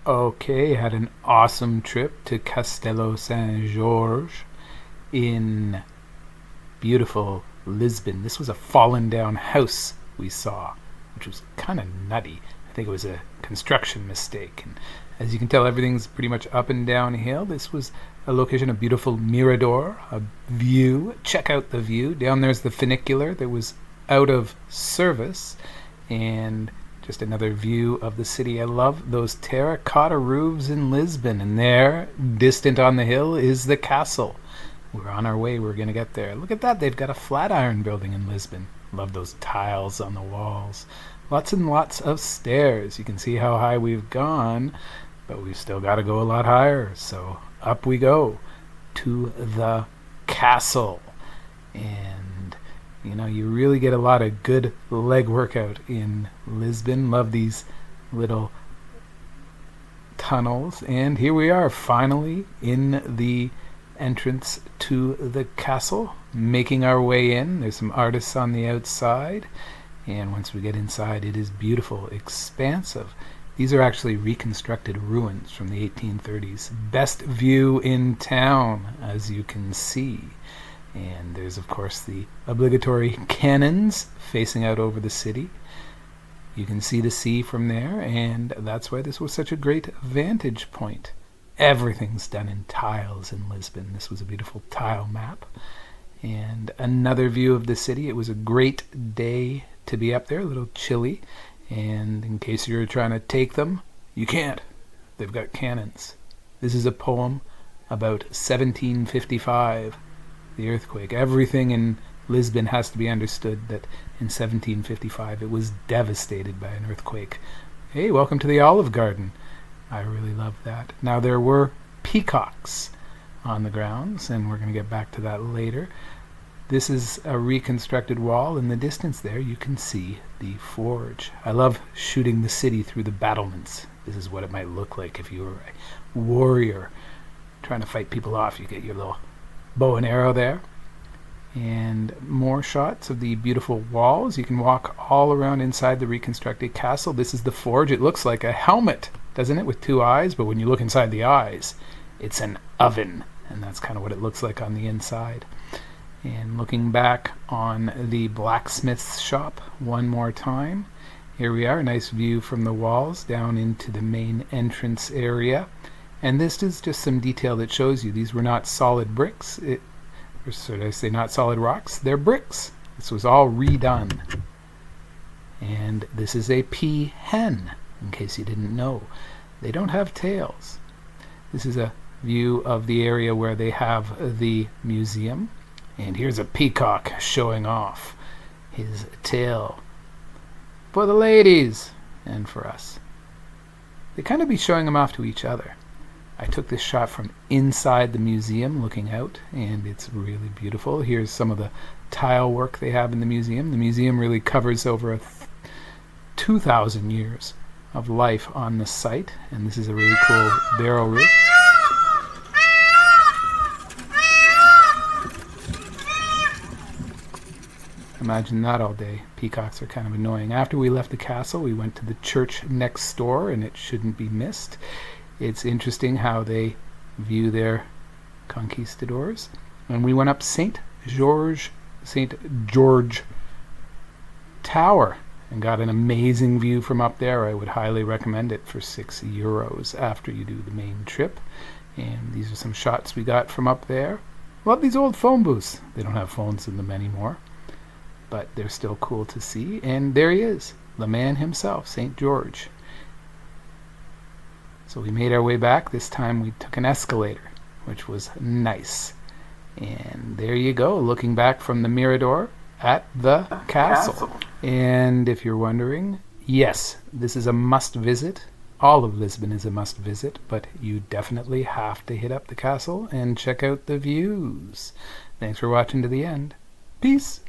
Okay, had an awesome trip to Castelo Jorge in beautiful Lisbon. This was a fallen down house we saw, which was kind of nutty. I think it was a construction mistake. And as you can tell, everything's pretty much up and downhill. This was a location, a beautiful mirador, a view. Check out the view. Down there's the funicular that was out of service, and just another view of the city. I love those terracotta roofs in Lisbon, and there, distant on the hill, is the castle. We're on our way. We're going to get there. Look at that. They've got a Flatiron building in Lisbon. Love those tiles on the walls. Lots and lots of stairs. You can see how high we've gone, but we've still got to go a lot higher. So up we go to the castle. And you really get a lot of good leg workout in Lisbon. Love these little tunnels. And here we are, finally in the entrance to the castle, making our way in. There's some artists on the outside. And once we get inside, it is beautiful, expansive. These are actually reconstructed ruins from the 1830s. Best view in town, as you can see. And there's, of course, the obligatory cannons facing out over the city. You can see the sea from there, and that's why this was such a great vantage point. Everything's done in tiles in Lisbon. This was a beautiful tile map. And another view of the city. It was a great day to be up there, a little chilly. And in case you're trying to take them, you can't. They've got cannons. This is a poem about 1755. The earthquake. Everything in Lisbon has to be understood that in 1755 it was devastated by an earthquake. Hey, welcome to the Olive Garden. I really love that. Now, there were peacocks on the grounds, and we're going to get back to that later. This is a reconstructed wall. In the distance there, you can see the forge. I love shooting the city through the battlements. This is what it might look like if you were a warrior trying to fight people off. You get your little bow and arrow there, and more shots of the beautiful walls. You can walk all around inside the reconstructed castle. This is the forge. It looks like a helmet, doesn't it, with two eyes? But when you look inside the eyes, it's an oven, and that's kind of what it looks like on the inside. And looking back on the blacksmith's shop one more time, here we are, a nice view from the walls down into the main entrance area. And this is just some detail that shows you these were not solid bricks, or should I say not solid rocks, they're bricks. This was all redone. And this is a peahen, in case you didn't know. They don't have tails. This is a view of the area where they have the museum. And here's a peacock showing off his tail for the ladies and for us. They kind of be showing them off to each other. I took this shot from inside the museum looking out, and it's really beautiful. Here's some of the tile work they have in the museum. The museum really covers over 2,000 years of life on the site, and this is a really cool barrel roof. Imagine that all day. Peacocks are kind of annoying. After we left the castle, we went to the church next door, and it shouldn't be missed. It's interesting how they view their conquistadors. And we went up St. George Tower and got an amazing view from up there. I would highly recommend it for €6 after you do the main trip. And these are some shots we got from up there. Love these old phone booths. They don't have phones in them anymore, but they're still cool to see. And there he is, the man himself, St. George. So we made our way back. This time we took an escalator, which was nice. And there you go, looking back from the mirador at the castle. And if you're wondering, yes, this is a must visit. All of Lisbon is a must visit, but you definitely have to hit up the castle and check out the views. Thanks for watching to the end. Peace.